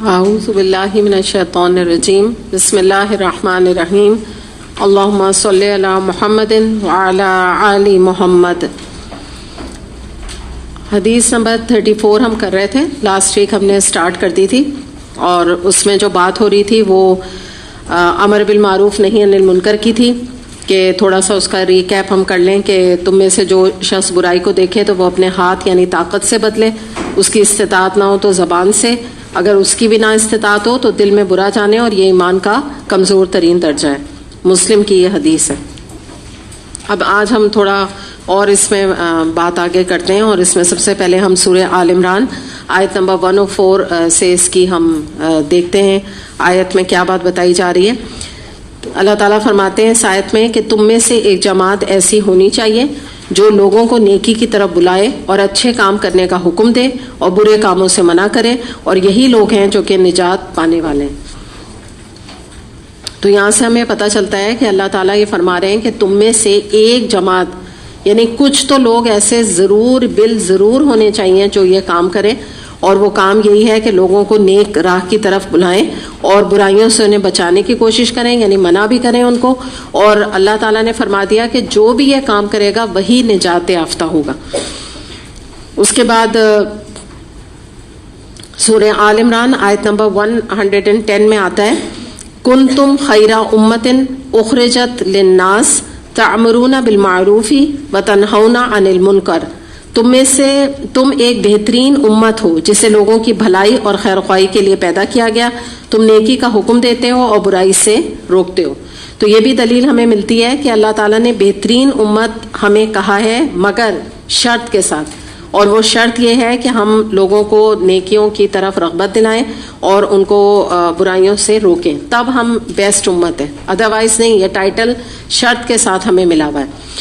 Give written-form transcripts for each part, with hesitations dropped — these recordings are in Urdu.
اعوذ باللہ من الشیطان الرجیم بسم اللہ الرحمن الرحیم اللہم صلی علی محمد وعلی آل محمد. حدیث نمبر 34 ہم کر رہے تھے. لاسٹ ویک ہم نے سٹارٹ کر دی تھی اور اس میں جو بات ہو رہی تھی وہ امر بالمعروف نہی عن المنکر کی تھی کہ تھوڑا سا اس کا ریکیپ ہم کر لیں کہ تم میں سے جو شخص برائی کو دیکھے تو وہ اپنے ہاتھ یعنی طاقت سے بدلے, اس کی استطاعت نہ ہو تو زبان سے, اگر اس کی بھی نہ استطاعت ہو تو دل میں برا جانے, اور یہ ایمان کا کمزور ترین درجہ ہے. مسلم کی یہ حدیث ہے. اب آج ہم تھوڑا اور اس میں بات آگے کرتے ہیں, اور اس میں سب سے پہلے ہم سورہ آل عمران آیت نمبر 104 سے اس کی ہم دیکھتے ہیں آیت میں کیا بات بتائی جا رہی ہے. اللہ تعالیٰ فرماتے ہیں اس آیت میں کہ تم میں سے ایک جماعت ایسی ہونی چاہیے جو لوگوں کو نیکی کی طرف بلائے اور اچھے کام کرنے کا حکم دے اور برے کاموں سے منع کرے, اور یہی لوگ ہیں جو کہ نجات پانے والے ہیں. تو یہاں سے ہمیں پتہ چلتا ہے کہ اللہ تعالیٰ یہ فرما رہے ہیں کہ تم میں سے ایک جماعت, یعنی کچھ تو لوگ ایسے ضرور ہونے چاہیے جو یہ کام کریں, اور وہ کام یہی ہے کہ لوگوں کو نیک راہ کی طرف بلائیں اور برائیوں سے انہیں بچانے کی کوشش کریں, یعنی منع بھی کریں ان کو. اور اللہ تعالیٰ نے فرما دیا کہ جو بھی یہ کام کرے گا وہی نجات یافتہ ہوگا. اس کے بعد سورہ آل عمران آیت نمبر 110 میں آتا ہے کنتم خیر امۃ اخرجت للناس تعمرون بالمعروف وتنہون عن المنکر. تم میں سے تم ایک بہترین امت ہو جسے لوگوں کی بھلائی اور خیر خواہی کے لیے پیدا کیا گیا. تم نیکی کا حکم دیتے ہو اور برائی سے روکتے ہو. تو یہ بھی دلیل ہمیں ملتی ہے کہ اللہ تعالیٰ نے بہترین امت ہمیں کہا ہے, مگر شرط کے ساتھ, اور وہ شرط یہ ہے کہ ہم لوگوں کو نیکیوں کی طرف رغبت دلائیں اور ان کو برائیوں سے روکیں, تب ہم بیسٹ امت ہیں. ادروائز نہیں. یہ ٹائٹل شرط کے ساتھ ہمیں ملا ہوا ہے.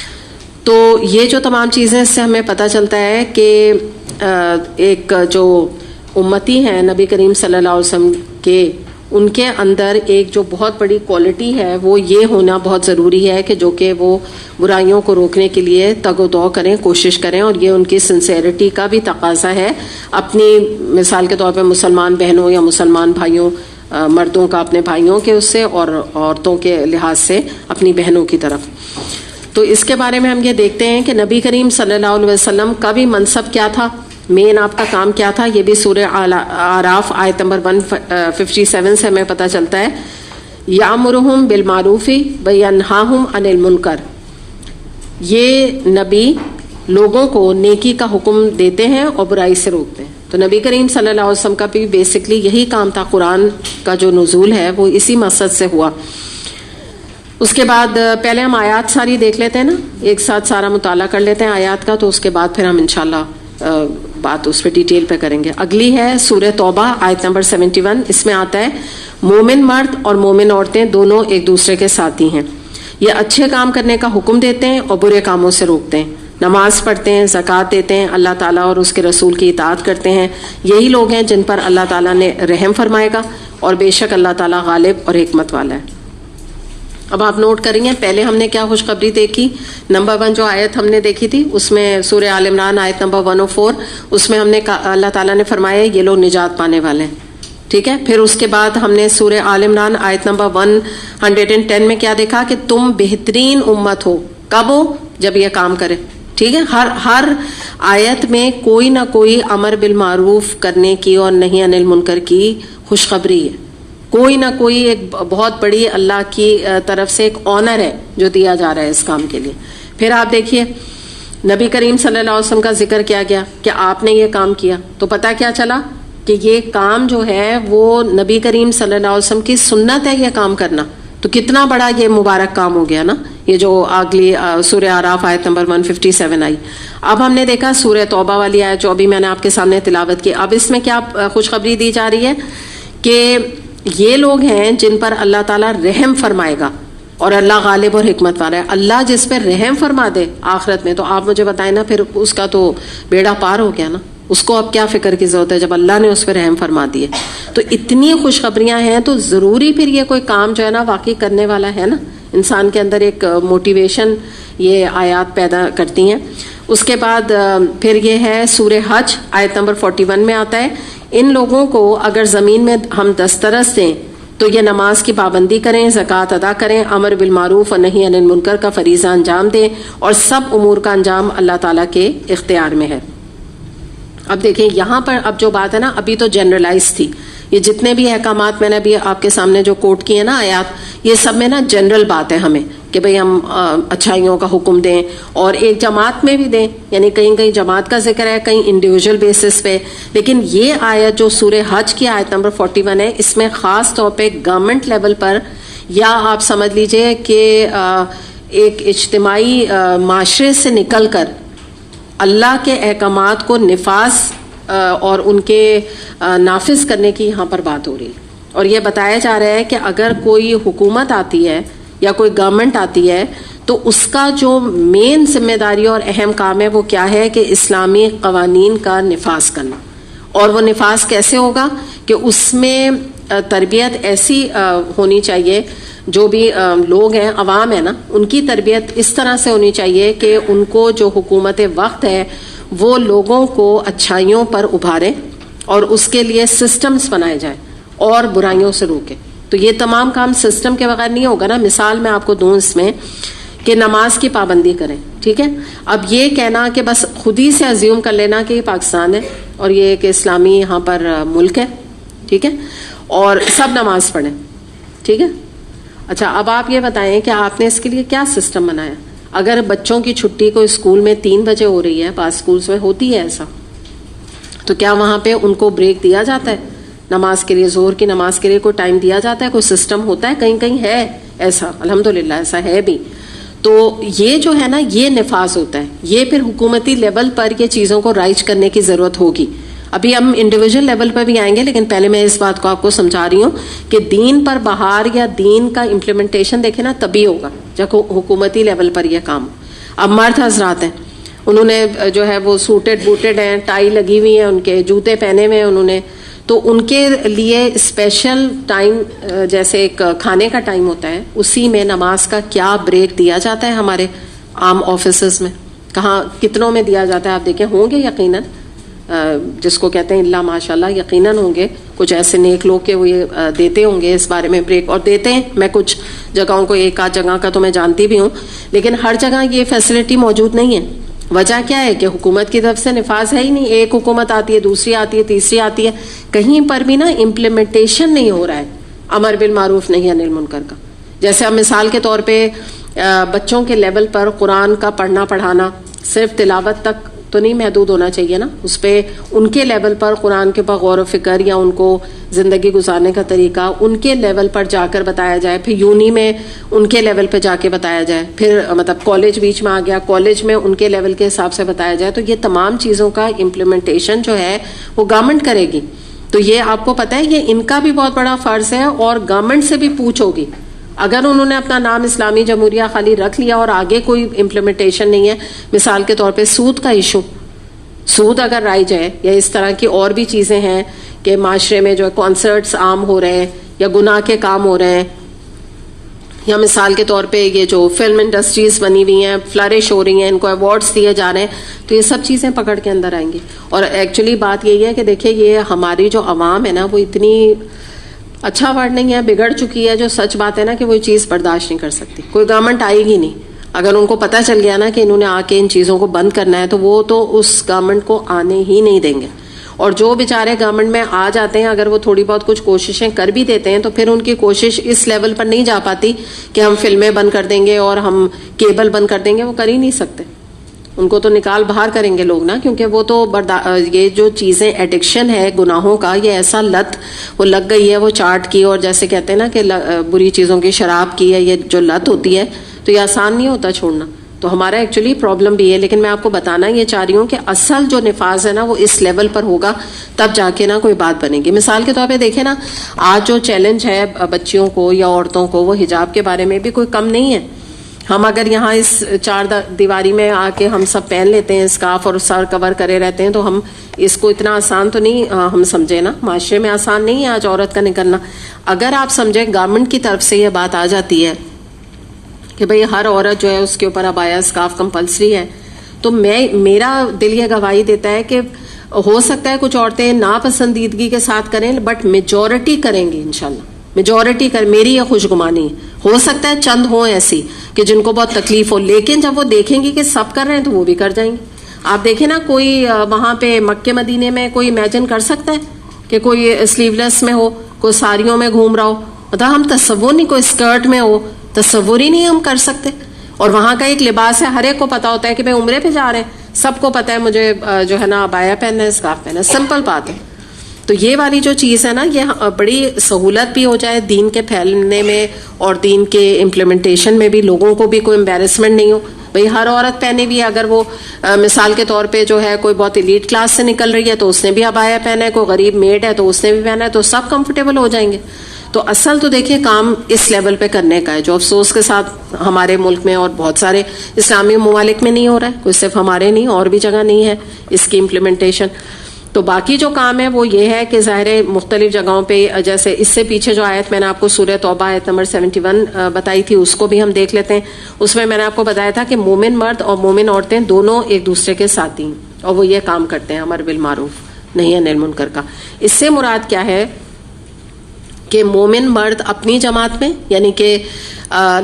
تو یہ جو تمام چیزیں اس سے ہمیں پتہ چلتا ہے کہ ایک جو امتی ہیں نبی کریم صلی اللہ علیہ وسلم کے, ان کے اندر ایک جو بہت بڑی کوالٹی ہے وہ یہ ہونا بہت ضروری ہے کہ جو کہ وہ برائیوں کو روکنے کے لیے تگ و دو کریں, کوشش کریں, اور یہ ان کی سنسیئرٹی کا بھی تقاضا ہے. اپنی مثال کے طور پہ مسلمان بہنوں یا مسلمان بھائیوں, مردوں کا اپنے بھائیوں کے اس سے, اور عورتوں کے لحاظ سے اپنی بہنوں کی طرف. تو اس کے بارے میں ہم یہ دیکھتے ہیں کہ نبی کریم صلی اللہ علیہ وسلم کا بھی منصب کیا تھا, مین آپ کا کام کیا تھا. یہ بھی سورہ اعراف آیت نمبر 157 سے ہمیں پتہ چلتا ہے یامرہم بالمعروف وینہاہم عن المنکر. یہ نبی لوگوں کو نیکی کا حکم دیتے ہیں اور برائی سے روکتے ہیں. تو نبی کریم صلی اللہ علیہ وسلم کا بھی بیسکلی یہی کام تھا. قرآن کا جو نزول ہے وہ اسی مقصد سے ہوا. اس کے بعد پہلے ہم آیات ساری دیکھ لیتے ہیں نا, ایک ساتھ سارا مطالعہ کر لیتے ہیں آیات کا, تو اس کے بعد پھر ہم انشاءاللہ بات اس پہ ڈیٹیل پہ کریں گے. اگلی ہے سورہ توبہ آیت نمبر 71. اس میں آتا ہے مومن مرد اور مومن عورتیں دونوں ایک دوسرے کے ساتھی ہیں. یہ اچھے کام کرنے کا حکم دیتے ہیں اور برے کاموں سے روکتے ہیں, نماز پڑھتے ہیں, زکوٰۃ دیتے ہیں, اللہ تعالیٰ اور اس کے رسول کی اطاعت کرتے ہیں. یہی لوگ ہیں جن پر اللہ تعالیٰ نے رحم فرمائے گا, اور بے شک اللہ تعالیٰ غالب اور حکمت والا ہے. اب آپ نوٹ کریں گے پہلے ہم نے کیا خوشخبری دیکھی. نمبر 1 جو آیت ہم نے دیکھی تھی اس میں سورہ آل عمران آیت نمبر 104, اس میں ہم نے اللہ تعالیٰ نے فرمایا یہ لوگ نجات پانے والے ہیں. ٹھیک ہے. پھر اس کے بعد ہم نے سورہ آل عمران آیت نمبر 110 میں کیا دیکھا کہ تم بہترین امت ہو. کب ہو؟ جب یہ کام کرے. ٹھیک ہے. ہر آیت میں کوئی نہ کوئی امر بالمعروف کرنے کی اور نہی عن المنکر کی خوشخبری ہے. کوئی نہ کوئی ایک بہت بڑی اللہ کی طرف سے ایک آنر ہے جو دیا جا رہا ہے اس کام کے لیے. پھر آپ دیکھیے نبی کریم صلی اللہ علیہ وسلم کا ذکر کیا گیا کہ آپ نے یہ کام کیا, تو پتہ کیا چلا کہ یہ کام جو ہے وہ نبی کریم صلی اللہ علیہ وسلم کی سنت ہے یہ کام کرنا. تو کتنا بڑا یہ مبارک کام ہو گیا نا, یہ جو اگلی سورہ اعراف آیت نمبر 157 آئی. اب ہم نے دیکھا سورہ توبہ والی آیت جو ابھی میں نے آپ کے سامنے تلاوت کی. اب اس میں کیا خوشخبری دی جا رہی ہے کہ یہ لوگ ہیں جن پر اللہ تعالیٰ رحم فرمائے گا, اور اللہ غالب اور حکمت والا ہے. اللہ جس پہ رحم فرما دے آخرت میں, تو آپ مجھے بتائیں نا, پھر اس کا تو بیڑا پار ہو گیا نا. اس کو اب کیا فکر کی ضرورت ہے جب اللہ نے اس پہ رحم فرما دیے. تو اتنی خوشخبریاں ہیں, تو ضروری پھر یہ کوئی کام جو ہے نا واقعی کرنے والا ہے نا. انسان کے اندر ایک موٹیویشن یہ آیات پیدا کرتی ہیں. اس کے بعد پھر یہ ہے سورہ حج آیت نمبر 41 میں آتا ہے، ان لوگوں کو اگر زمین میں ہم دسترس دیں تو یہ نماز کی پابندی کریں، زکوٰۃ ادا کریں، امر بالمعروف اور نہی عن المنکر کا فریضہ انجام دیں، اور سب امور کا انجام اللہ تعالیٰ کے اختیار میں ہے۔ اب دیکھیں یہاں پر اب جو بات ہے نا، ابھی تو جنرلائز تھی، یہ جتنے بھی احکامات میں نے ابھی آپ کے سامنے جو کوٹ کیے نا آیات، یہ سب میں نا جنرل بات ہے ہمیں کہ بھئی ہم اچھائیوں کا حکم دیں اور ایک جماعت میں بھی دیں، یعنی کہیں کہیں جماعت کا ذکر ہے، کہیں انڈیویجول بیسس پہ، لیکن یہ آیت جو سورہ حج کی آیت نمبر 41 ہے، اس میں خاص طور پہ گورنمنٹ لیول پر، یا آپ سمجھ لیجئے کہ ایک اجتماعی معاشرے سے نکل کر اللہ کے احکامات کو نفاذ اور ان کے نافذ کرنے کی یہاں پر بات ہو رہی ہے، اور یہ بتایا جا رہا ہے کہ اگر کوئی حکومت آتی ہے یا کوئی گورنمنٹ آتی ہے تو اس کا جو مین ذمہ داری اور اہم کام ہے وہ کیا ہے کہ اسلامی قوانین کا نفاذ کرنا، اور وہ نفاذ کیسے ہوگا کہ اس میں تربیت ایسی ہونی چاہیے، جو بھی لوگ ہیں عوام ہے نا، ان کی تربیت اس طرح سے ہونی چاہیے کہ ان کو جو حکومت وقت ہے وہ لوگوں کو اچھائیوں پر ابھارے اور اس کے لیے سسٹمز بنائے جائیں اور برائیوں سے روکے۔ تو یہ تمام کام سسٹم کے بغیر نہیں ہوگا نا۔ مثال میں آپ کو دوں اس میں کہ نماز کی پابندی کریں، ٹھیک ہے؟ اب یہ کہنا کہ بس خود ہی سے ازیوم کر لینا کہ یہ پاکستان ہے اور یہ ایک اسلامی یہاں پر ملک ہے، ٹھیک ہے، اور سب نماز پڑھیں، ٹھیک ہے۔ اچھا اب آپ یہ بتائیں کہ آپ نے اس کے لیے کیا سسٹم بنایا؟ اگر بچوں کی چھٹی کو اسکول میں 3 بجے ہو رہی ہے، بعض اسکولس میں ہوتی ہے ایسا، تو کیا وہاں پہ ان کو بریک دیا جاتا ہے نماز کے لیے؟ ظہر کی نماز کے لیے کوئی ٹائم دیا جاتا ہے؟ کوئی سسٹم ہوتا ہے؟ کہیں کہیں ہے ایسا، الحمدللہ ایسا ہے بھی۔ تو یہ جو ہے نا یہ نفاذ ہوتا ہے، یہ پھر حکومتی لیول پر یہ چیزوں کو رائج کرنے کی ضرورت ہوگی۔ ابھی ہم انڈیویجول لیول پر بھی آئیں گے، لیکن پہلے میں اس بات کو آپ کو سمجھا رہی ہوں کہ دین پر بہار یا دین کا امپلیمنٹیشن دیکھیں نا تبھی ہوگا جب حکومتی لیول پر یہ کام ہو۔ اب مرد حضرات ہیں، انہوں نے جو ہے وہ سوٹڈ بوٹڈ ہیں، ٹائی لگی ہوئی ہیں، ان کے جوتے پہنے ہوئے ہیں انہوں نے، تو ان کے لیے اسپیشل ٹائم جیسے ایک کھانے کا ٹائم ہوتا ہے، اسی میں نماز کا کیا بریک دیا جاتا ہے ہمارے عام آفیسز میں؟ کہاں کتنوں میں دیا جاتا ہے؟ آپ دیکھیں ہوں گے یقیناً، جس کو کہتے ہیں اللہ ماشاء اللہ، یقیناً ہوں گے کچھ ایسے نیک لوگ کہ وہ یہ دیتے ہوں گے اس بارے میں بریک، اور دیتے ہیں۔ میں کچھ جگہوں کو، ایک آدھ جگہ کا تو میں جانتی بھی ہوں، لیکن ہر جگہ یہ فیسلٹی موجود نہیں ہے۔ وجہ کیا ہے کہ حکومت کی طرف سے نفاذ ہے ہی نہیں۔ ایک حکومت آتی ہے، دوسری آتی ہے، تیسری آتی ہے، کہیں پر بھی نا امپلیمنٹیشن نہیں ہو رہا ہے امر بالمعروف نہی عن المنکر کا۔ جیسے اب مثال کے طور پہ بچوں کے لیول پر قرآن کا پڑھنا پڑھانا صرف تلاوت تک تو نہیں محدود ہونا چاہیے نا، اس پہ ان کے لیول پر قرآن کے اوپر غور و فکر یا ان کو زندگی گزارنے کا طریقہ ان کے لیول پر جا کر بتایا جائے، پھر یونی میں ان کے لیول پہ جا کے بتایا جائے، پھر مطلب کالج بیچ میں آ گیا، کالج میں ان کے لیول کے حساب سے بتایا جائے۔ تو یہ تمام چیزوں کا امپلیمنٹیشن جو ہے وہ گورنمنٹ کرے گی۔ تو یہ آپ کو پتہ ہے یہ ان کا بھی بہت بڑا فرض ہے، اور گورنمنٹ سے بھی پوچھ ہوگی۔ اگر انہوں نے اپنا نام اسلامی جمہوریہ خالی رکھ لیا اور آگے کوئی امپلیمنٹیشن نہیں ہے، مثال کے طور پہ سود کا ایشو، سود اگر رائج ہے، یا اس طرح کی اور بھی چیزیں ہیں کہ معاشرے میں جو کانسرٹس عام ہو رہے ہیں یا گناہ کے کام ہو رہے ہیں، یا مثال کے طور پہ یہ جو فلم انڈسٹریز بنی ہوئی ہیں، فلرش ہو رہی ہیں، ان کو ایوارڈز دیے جا رہے ہیں، تو یہ سب چیزیں پکڑ کے اندر آئیں گی۔ اور ایکچولی بات یہی ہے کہ دیکھیں یہ ہماری جو عوام ہے نا وہ اتنی، اچھا ورڈ نہیں ہے، بگڑ چکی ہے، جو سچ بات ہے نا کہ وہ چیز برداشت نہیں کر سکتی۔ کوئی گورنمنٹ آئے گی نہیں، اگر ان کو پتہ چل گیا نا کہ انہوں نے آ کے ان چیزوں کو بند کرنا ہے تو وہ تو اس گورنمنٹ کو آنے ہی نہیں دیں گے۔ اور جو بیچارے گورنمنٹ میں آ جاتے ہیں، اگر وہ تھوڑی بہت کچھ کوششیں کر بھی دیتے ہیں تو پھر ان کی کوشش اس لیول پر نہیں جا پاتی کہ ہم فلمیں بند کر دیں گے اور ہم کیبل بند کر دیں گے، وہ کر ہی نہیں سکتے۔ ان کو تو نکال باہر کریں گے لوگ نا، کیونکہ وہ تو یہ جو چیزیں ایڈکشن ہے گناہوں کا، یہ ایسا لت وہ لگ گئی ہے، وہ چاٹ کی، اور جیسے کہتے ہیں نا کہ بری چیزوں کی، شراب کی ہے، یہ جو لت ہوتی ہے تو یہ آسان نہیں ہوتا چھوڑنا۔ تو ہمارا ایکچولی پرابلم بھی ہے، لیکن میں آپ کو بتانا یہ چاہ رہی ہوں کہ اصل جو نفاذ ہے نا وہ اس لیول پر ہوگا، تب جا کے نا کوئی بات بنے گی۔ مثال کے طور پہ دیکھیں نا، آج جو چیلنج ہے بچیوں کو یا عورتوں کو، وہ حجاب کے بارے میں بھی کوئی کم نہیں ہے۔ ہم اگر یہاں اس 4 دیواری میں آ کے ہم سب پہن لیتے ہیں اسکارف اور سر کور کرے رہتے ہیں، تو ہم اس کو اتنا آسان تو نہیں ہم سمجھے نا، معاشرے میں آسان نہیں ہے آج عورت کا نکلنا۔ اگر آپ سمجھیں گورنمنٹ کی طرف سے یہ بات آ جاتی ہے کہ بھئی ہر عورت جو ہے اس کے اوپر عبایا اسکارف کمپلسری ہے، تو میرا دل یہ گواہی دیتا ہے کہ ہو سکتا ہے کچھ عورتیں ناپسندیدگی کے ساتھ کریں بٹ میجورٹی کریں گی انشاءاللہ, میجورٹی میری یہ خوشگمانی ہے. ہو سکتا ہے چند ہوں ایسی کہ جن کو بہت تکلیف ہو, لیکن جب وہ دیکھیں گی کہ سب کر رہے ہیں تو وہ بھی کر جائیں گے. آپ دیکھیں نا, کوئی وہاں پہ مکے مدینے میں کوئی امیجن کر سکتا ہے کہ کوئی سلیو لیس میں ہو, کوئی ساڑیوں میں گھوم رہا ہو؟ مطلب ہم تصور نہیں, کوئی اسکرٹ میں ہو, تصور ہی نہیں ہم کر سکتے. اور وہاں کا ایک لباس ہے, ہر ایک کو پتا ہوتا ہے کہ بھائی عمرے پہ جا رہے ہیں, سب کو پتا ہے مجھے جو ہے نا عبایا پہننا ہے, اسکارف پہننا ہے, سمپل بات ہے. تو یہ والی جو چیز ہے نا, یہ بڑی سہولت بھی ہو جائے دین کے پھیلنے میں اور دین کے امپلیمنٹیشن میں بھی, لوگوں کو بھی کوئی امبیرسمنٹ نہیں ہو. بھئی ہر عورت پہنے بھی, اگر وہ مثال کے طور پہ جو ہے کوئی بہت ایلیٹ کلاس سے نکل رہی ہے تو اس نے بھی عبایا پہنا ہے, کوئی غریب میڈ ہے تو اس نے بھی پہنا ہے, تو سب کمفرٹیبل ہو جائیں گے. تو اصل تو دیکھیں کام اس لیول پہ کرنے کا ہے, جو افسوس کے ساتھ ہمارے ملک میں اور بہت سارے اسلامی ممالک میں نہیں ہو رہا ہے, کوئی صرف ہمارے نہیں اور بھی جگہ نہیں ہے اس کی امپلیمنٹیشن. تو باقی جو کام ہے وہ یہ ہے کہ ظاہر مختلف جگہوں پہ, جیسے اس سے پیچھے جو آیت میں نے آپ کو سورہ توبہ آیت نمبر 71 بتائی تھی, اس کو بھی ہم دیکھ لیتے ہیں. اس میں نے آپ کو بتایا تھا کہ مومن مرد اور مومن عورتیں دونوں ایک دوسرے کے ساتھی ہیں, اور وہ یہ کام کرتے ہیں امر بالمعروف نہی عن المنکر کا. اس سے مراد کیا ہے کہ مومن مرد اپنی جماعت میں, یعنی کہ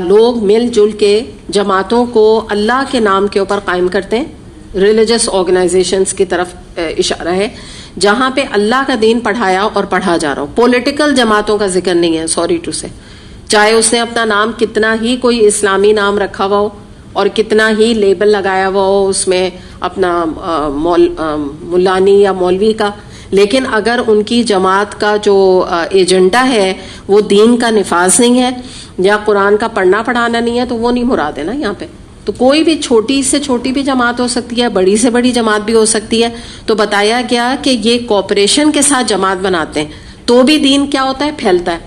لوگ مل جل کے جماعتوں کو اللہ کے نام کے اوپر قائم کرتے ہیں. ریلیجس آرگنائزیشنز کی طرف اشارہ ہے جہاں پہ اللہ کا دین پڑھایا اور پڑھا جا رہا ہو. پولیٹیکل جماعتوں کا ذکر نہیں ہے, سوری ٹو سے, چاہے اس نے اپنا نام کتنا ہی کوئی اسلامی نام رکھا ہوا ہو اور کتنا ہی لیبل لگایا ہوا ہو اس میں اپنا مولانی یا مولوی کا, لیکن اگر ان کی جماعت کا جو ایجنڈا ہے وہ دین کا نفاذ نہیں ہے یا قرآن کا پڑھنا پڑھانا نہیں ہے تو وہ نہیں مراد ہے نا یہاں پہ. تو کوئی بھی چھوٹی سے چھوٹی بھی جماعت ہو سکتی ہے, بڑی سے بڑی جماعت بھی ہو سکتی ہے. تو بتایا گیا کہ یہ کوپریشن کے ساتھ جماعت بناتے ہیں تو بھی دین کیا ہوتا ہے, پھیلتا ہے.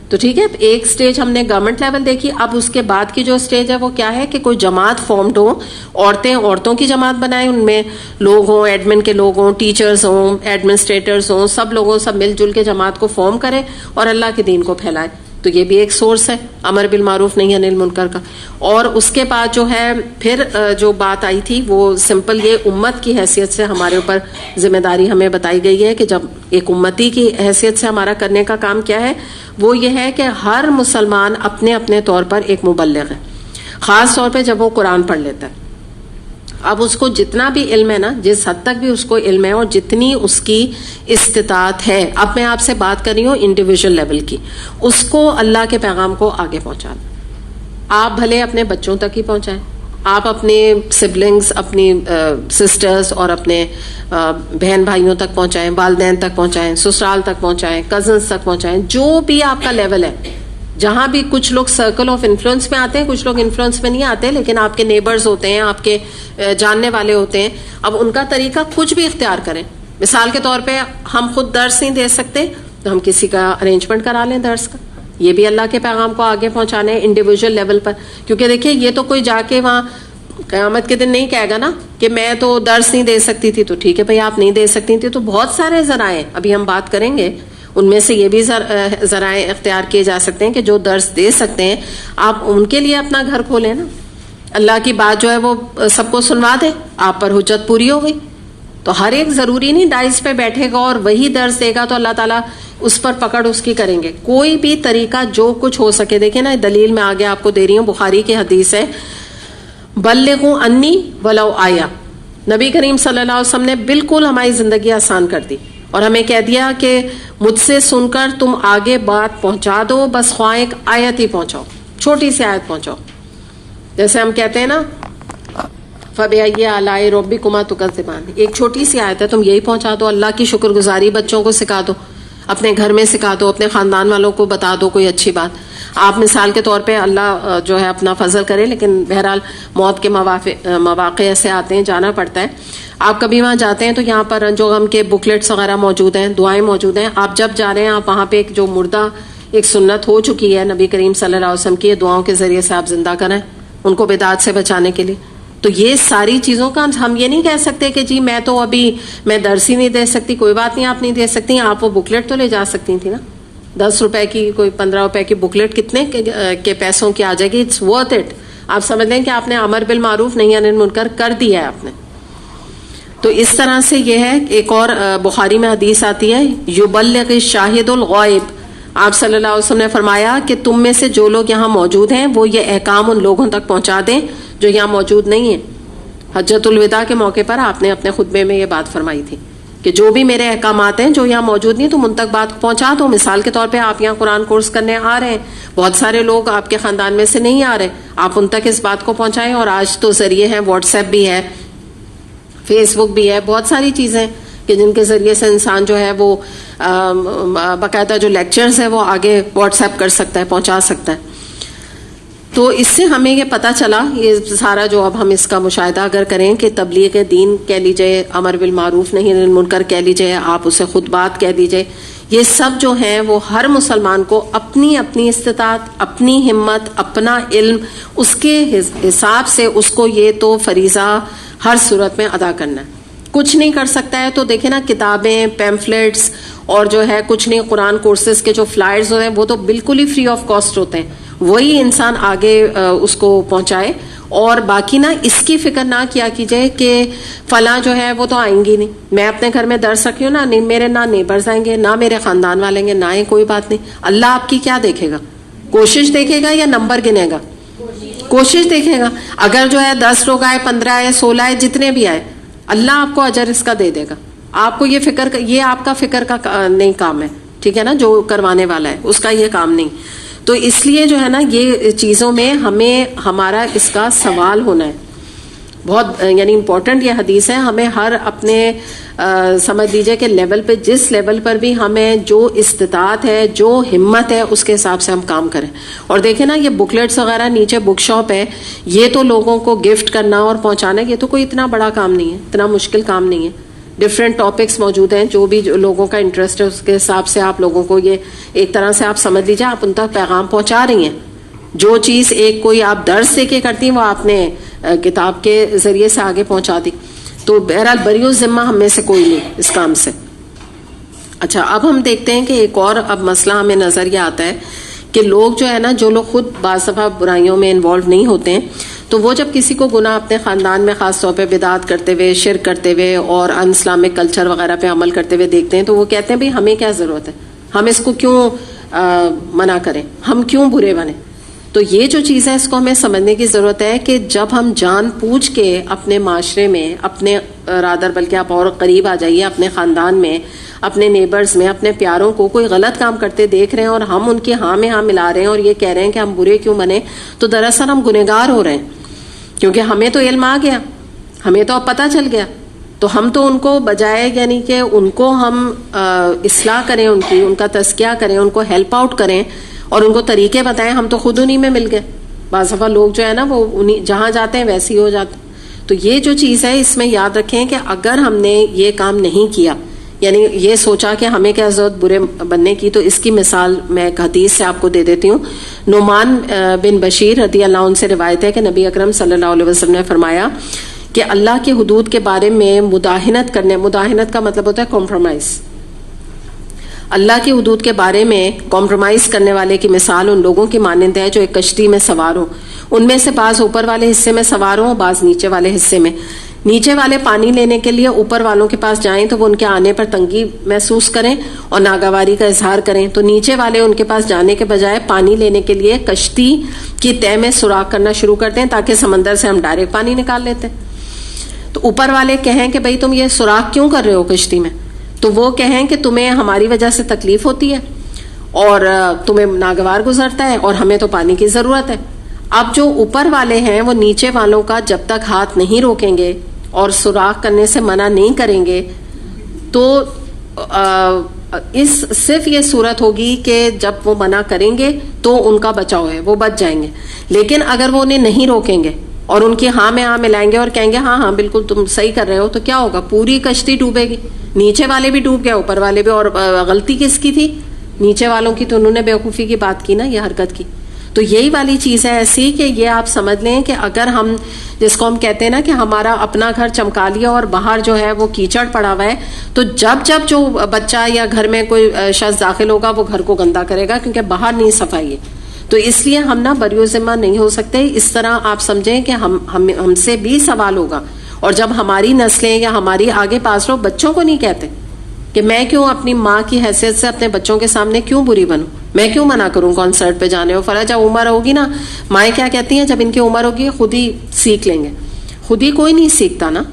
تو ٹھیک ہے, ایک سٹیج ہم نے گورنمنٹ لیول دیکھی. اب اس کے بعد کی جو سٹیج ہے وہ کیا ہے کہ کوئی جماعت فارمڈ ہو, عورتیں عورتوں کی جماعت بنائیں, ان میں لوگ ہوں, ایڈمن کے لوگ ہوں, ٹیچرز ہوں, ایڈمنسٹریٹرز ہوں, سب لوگوں سب مل جل کے جماعت کو فارم کریں اور اللہ کے دین کو پھیلائیں. تو یہ بھی ایک سورس ہے امر بالمعروف نہی عن المنکر کا. اور اس کے بعد جو ہے پھر جو بات آئی تھی وہ سمپل یہ امت کی حیثیت سے ہمارے اوپر ذمہ داری ہمیں بتائی گئی ہے کہ جب ایک امتی کی حیثیت سے ہمارا کرنے کا کام کیا ہے, وہ یہ ہے کہ ہر مسلمان اپنے اپنے طور پر ایک مبلغ ہے, خاص طور پہ جب وہ قرآن پڑھ لیتا ہے. اب اس کو جتنا بھی علم ہے نا, جس حد تک بھی اس کو علم ہے اور جتنی اس کی استطاعت ہے, اب میں آپ سے بات کر رہی ہوں انڈیویجول لیول کی, اس کو اللہ کے پیغام کو آگے پہنچانا. آپ بھلے اپنے بچوں تک ہی پہنچائیں, آپ اپنے سبلنگز, اپنی سسٹرز اور اپنے بہن بھائیوں تک پہنچائیں, والدین تک پہنچائیں, سسرال تک پہنچائیں, کزنس تک پہنچائیں, جو بھی آپ کا لیول ہے. جہاں بھی کچھ لوگ سرکل آف انفلوئنس میں آتے ہیں, کچھ لوگ انفلوئنس میں نہیں آتے, لیکن آپ کے نیبرز ہوتے ہیں, آپ کے جاننے والے ہوتے ہیں. اب ان کا طریقہ کچھ بھی اختیار کریں. مثال کے طور پہ ہم خود درس نہیں دے سکتے تو ہم کسی کا ارینجمنٹ کرا لیں درس کا. یہ بھی اللہ کے پیغام کو آگے پہنچانے انڈیویجول لیول پر. کیونکہ دیکھیں یہ تو کوئی جا کے وہاں قیامت کے دن نہیں کہے گا نا کہ میں تو درس نہیں دے سکتی تھی. تو ٹھیک ہے بھائی, آپ نہیں دے سکتی تھی, تو بہت سارے ذرائع ابھی ہم بات کریں گے, ان میں سے یہ بھی ذرائع اختیار کیے جا سکتے ہیں کہ جو درس دے سکتے ہیں آپ ان کے لیے اپنا گھر کھولیں نا. اللہ کی بات جو ہے وہ سب کو سنوا دے, آپ پر حجت پوری ہو گئی. تو ہر ایک ضروری نہیں ڈائز پہ بیٹھے گا اور وہی درس دے گا تو اللہ تعالیٰ اس پر پکڑ اس کی کریں گے. کوئی بھی طریقہ جو کچھ ہو سکے. دیکھیں نا, دلیل میں آگے آپ کو دے رہی ہوں, بخاری کی حدیث ہے, بلغوا انی ولو آیا. نبی کریم صلی اللہ علیہ وسلم نے بالکل ہماری زندگی آسان کر دی اور ہمیں کہہ دیا کہ مجھ سے سن کر تم آگے بات پہنچا دو, بس خواہ ایک آیت ہی پہنچاؤ, چھوٹی سی آیت پہنچاؤ. جیسے ہم کہتے ہیں نا فَبِأَيِّ آلَاءِ رَبِّكُمَا تُكَذِّبَانِ, ایک چھوٹی سی آیت ہے, تم یہی پہنچا دو. اللہ کی شکر گزاری بچوں کو سکھا دو, اپنے گھر میں سکھا دو, اپنے خاندان والوں کو بتا دو کوئی اچھی بات. آپ مثال کے طور پہ اللہ جو ہے اپنا فضل کرے, لیکن بہرحال موت کے مواقع ایسے آتے ہیں, جانا پڑتا ہے. آپ کبھی وہاں جاتے ہیں تو یہاں پر جو ہم کے بکلیٹس وغیرہ موجود ہیں, دعائیں موجود ہیں. آپ جب جا رہے ہیں آپ وہاں پہ ایک جو مردہ ایک سنت ہو چکی ہے نبی کریم صلی اللہ علیہ وسلم کی, دعاؤں کے ذریعے سے آپ زندہ کریں ان کو بدعت سے بچانے کے لیے. تو یہ ساری چیزوں کا ہم یہ نہیں کہہ سکتے کہ جی میں تو ابھی میں درس ہی نہیں دے سکتی. کوئی بات نہیں, آپ نہیں دے سکتی, آپ وہ بکلیٹ تو لے جا سکتی تھی نا. 10 روپے کی, کوئی 15 روپے کی بکلیٹ کتنے کے پیسوں کی آ جائے گی, اٹس ورتھ اٹ. آپ سمجھ لیں کہ آپ نے امر بالمعروف نہی عن المنکر کر دیا ہے آپ نے. تو اس طرح سے یہ ہے. ایک اور بخاری میں حدیث آتی ہے یبلغ الشاہد الغائب. آپ صلی اللہ علیہ وسلم نے فرمایا کہ تم میں سے جو لوگ یہاں موجود ہیں وہ یہ احکام ان لوگوں تک پہنچا دیں جو یہاں موجود نہیں ہیں. حجۃ الوداع کے موقع پر آپ نے اپنے خطبے میں یہ بات فرمائی تھی کہ جو بھی میرے احکامات ہیں جو یہاں موجود نہیں تم ان تک بات پہنچا دو. مثال کے طور پہ آپ یہاں قرآن کورس کرنے آ رہے ہیں, بہت سارے لوگ آپ کے خاندان میں سے نہیں آ رہے, آپ ان تک اس بات کو پہنچائیں. اور آج تو ذریعے ہیں, واٹس ایپ بھی ہے, فیس بک بھی ہے, بہت ساری چیزیں کہ جن کے ذریعے سے انسان جو ہے وہ باقاعدہ جو لیکچرز ہیں وہ آگے واٹس ایپ کر سکتا ہے, پہنچا سکتا ہے. تو اس سے ہمیں یہ پتہ چلا, یہ سارا جو اب ہم اس کا مشاہدہ اگر کریں کہ تبلیغ دین کہہ لیجئے, امر بالمعروف نہی عن المنکر کہہ لیجئے, آپ اسے خطبات کہہ دیجئے, یہ سب جو ہیں وہ ہر مسلمان کو اپنی اپنی استطاعت, اپنی ہمت, اپنا علم, اس کے حساب سے اس کو یہ تو فریضہ ہر صورت میں ادا کرنا ہے. کچھ نہیں کر سکتا ہے تو دیکھیں نا, کتابیں, پیمفلیٹس اور جو ہے کچھ نہیں, قرآن کورسز کے جو فلائرز ہوتے ہیں وہ تو بالکل ہی فری آف کاسٹ ہوتے ہیں, وہی انسان آگے اس کو پہنچائے. اور باقی نا اس کی فکر نہ کیا کیجئے کہ فلاں جو ہے وہ تو آئیں گی نہیں, میں اپنے گھر میں درس رکھی ہوں نا, نہیں میرے نہ نیبرز آئیں گے, نہ میرے خاندان والے گے, نہ آئیں, کوئی بات نہیں. اللہ آپ کی کیا دیکھے گا, کوشش دیکھے گا یا نمبر گنے گا؟ کوشش دیکھے گا. اگر جو ہے 10 لوگ آئے, 15 آئے, 16 آئے, جتنے بھی آئے, اللہ آپ کو اجر اس کا دے دے گا. آپ کو یہ فکر, یہ آپ کا فکر کا نہیں کام ہے, ٹھیک ہے نا, جو کروانے والا ہے اس کا یہ کام نہیں. تو اس لیے جو ہے نا یہ چیزوں میں ہمیں ہمارا اس کا سوال ہونا ہے بہت, یعنی امپورٹنٹ یہ حدیث ہے. ہمیں ہر اپنے سمجھ لیجئے کہ لیول پہ, جس لیول پر بھی ہمیں جو استطاعت ہے, جو ہمت ہے, اس کے حساب سے ہم کام کریں. اور دیکھیں نا یہ بکلیٹس وغیرہ, نیچے بک شاپ ہے, یہ تو لوگوں کو گفٹ کرنا اور پہنچانا, یہ تو کوئی اتنا بڑا کام نہیں ہے, اتنا مشکل کام نہیں ہے. ڈفرینٹ ٹاپکس موجود ہیں, جو بھی لوگوں کا انٹرسٹ ہے اس کے حساب سے آپ لوگوں کو یہ ایک طرح سے آپ سمجھ لیجیے آپ ان تک پیغام پہنچا رہی ہیں. جو چیز ایک کوئی آپ درس دے کے کرتی ہیں وہ آپ نے کتاب کے ذریعے سے آگے پہنچا دی. تو بہرحال بری الذمہ ہم میں سے کوئی نہیں اس کام سے. اچھا, اب ہم دیکھتے ہیں کہ ایک اور اب مسئلہ ہمیں نظر یہ آتا ہے کہ لوگ جو ہے نا, جو لوگ خود بعض دفعہ برائیوں میں انوالو نہیں ہوتے ہیں, تو وہ جب کسی کو گناہ اپنے خاندان میں خاص طور پہ بدعت کرتے ہوئے, شرک کرتے ہوئے اور ان اسلامک کلچر وغیرہ پہ عمل کرتے ہوئے دیکھتے ہیں, تو وہ کہتے ہیں بھئی ہمیں کیا ضرورت ہے, ہم اس کو کیوں منع کریں, ہم کیوں برے بنیں. تو یہ جو چیز ہے اس کو ہمیں سمجھنے کی ضرورت ہے کہ جب ہم جان بوجھ کے اپنے معاشرے میں, اپنے رادر بلکہ آپ اور قریب آ جائیے, اپنے خاندان میں, اپنے نیبرز میں, اپنے پیاروں کو کوئی غلط کام کرتے دیکھ رہے ہیں اور ہم ان کی ہاں میں ہاں ملا رہے ہیں اور یہ کہہ رہے ہیں کہ ہم برے کیوں بنے, تو دراصل ہم گنہگار ہو رہے ہیں. کیونکہ ہمیں تو علم آ گیا, ہمیں تو اب پتہ چل گیا, تو ہم تو ان کو بجائے یعنی کہ ان کو ہم اصلاح کریں, ان کا تزکیہ کریں, ان کو ہیلپ آؤٹ کریں اور ان کو طریقے بتائیں, ہم تو خود انہی میں مل گئے. بعض دفعہ لوگ جو ہے نا وہ جہاں جاتے ہیں ویسے ہی ہو جاتے. تو یہ جو چیز ہے اس میں یاد رکھیں کہ اگر ہم نے یہ کام نہیں کیا, یعنی یہ سوچا کہ ہمیں کیا ضرورت برے بننے کی, تو اس کی مثال میں ایک حدیث سے آپ کو دے دیتی ہوں. نعمان بن بشیر رضی اللہ عنہ سے روایت ہے کہ نبی اکرم صلی اللہ علیہ وسلم نے فرمایا کہ اللہ کی حدود کے بارے میں مداہنت کرنے, مداہنت کا مطلب ہوتا ہے کمپرومائز, اللہ کی حدود کے بارے میں کمپرومائز کرنے والے کی مثال ان لوگوں کی مانند ہے جو ایک کشتی میں سوار ہوں. ان میں سے بعض اوپر والے حصے میں سوار ہوں, بعض نیچے والے حصے میں. نیچے والے پانی لینے کے لیے اوپر والوں کے پاس جائیں تو وہ ان کے آنے پر تنگی محسوس کریں اور ناگواری کا اظہار کریں, تو نیچے والے ان کے پاس جانے کے بجائے پانی لینے کے لیے کشتی کی تہ میں سوراخ کرنا شروع کر دیں تاکہ سمندر سے ہم ڈائریکٹ پانی نکال لیتے. تو اوپر والے کہیں کہ بھئی تم یہ سوراخ کیوں کر رہے ہو کشتی میں, تو وہ کہیں کہ تمہیں ہماری وجہ سے تکلیف ہوتی ہے اور تمہیں ناگوار گزرتا ہے اور ہمیں تو پانی کی ضرورت ہے. اب جو اوپر والے ہیں وہ نیچے والوں کا جب تک ہاتھ نہیں روکیں گے اور سوراخ کرنے سے منع نہیں کریں گے تو صرف یہ صورت ہوگی کہ جب وہ منع کریں گے تو ان کا بچاؤ ہے, وہ بچ جائیں گے. لیکن اگر وہ انہیں نہیں روکیں گے اور ان کی ہاں میں ہاں ملائیں گے اور کہیں گے ہاں ہاں بالکل تم صحیح کر رہے ہو, تو کیا ہوگا, پوری کشتی ڈوبے گی. نیچے والے بھی ڈوب گئے, اوپر والے بھی. اور غلطی کس کی تھی, نیچے والوں کی, تو انہوں نے بیوقوفی کی بات کی نا, یہ حرکت کی. تو یہی والی چیز ہے ایسی کہ یہ آپ سمجھ لیں کہ اگر ہم, جس کو ہم کہتے ہیں نا کہ ہمارا اپنا گھر چمکا لیا اور باہر جو ہے وہ کیچڑ پڑا ہوا ہے, تو جب جب جو بچہ یا گھر میں کوئی شخص داخل ہوگا وہ گھر کو گندا کرے گا کیونکہ باہر نہیں صفائی ہے. تو اس لیے ہم نا بریو ذمہ نہیں ہو سکتے. اس طرح آپ سمجھیں کہ ہم سے بھی سوال ہوگا. اور جب ہماری نسلیں یا ہماری آگے پاس لوگ بچوں کو نہیں کہتے کہ میں کیوں اپنی ماں کی حیثیت سے اپنے بچوں کے سامنے کیوں بری بنوں, میں کیوں منع کروں کانسرٹ پہ جانے ہو. فلاں جب عمر ہوگی نا, مائیں کیا کہتی ہیں, جب ان کی عمر ہوگی خود ہی سیکھ لیں گے. خود ہی کوئی نہیں سیکھتا نا,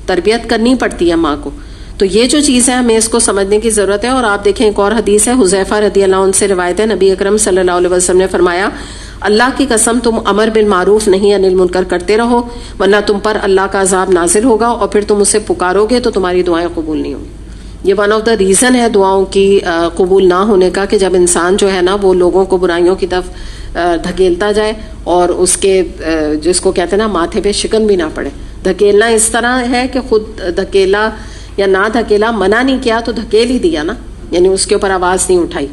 تربیت کرنی پڑتی ہے ماں کو. تو یہ جو چیز ہے ہمیں اس کو سمجھنے کی ضرورت ہے. اور آپ دیکھیں ایک اور حدیث ہے, حذیفہ رضی اللہ عنہ سے روایت ہے, نبی اکرم صلی اللہ علیہ وسلم نے فرمایا, اللہ کی قسم تم امر بالمعروف نہیں انل منکر کرتے رہو, ورنہ تم پر اللہ کا عذاب نازل ہوگا اور پھر تم اسے پکارو گے تو تمہاری دعائیں قبول نہیں ہوں گی. یہ ون آف دا ریزن ہے دعاؤں کی قبول نہ ہونے کا, کہ جب انسان جو ہے نا وہ لوگوں کو برائیوں کی طرف دھکیلتا جائے اور اس کے جس کو کہتے ہیں نا ماتھے پہ شکن بھی نہ پڑے. دھکیلنا اس طرح ہے کہ خود دھکیلا یا نہ دھکیلا, منع نہیں کیا تو دھکیل ہی دیا نا, یعنی اس کے اوپر آواز نہیں اٹھائی.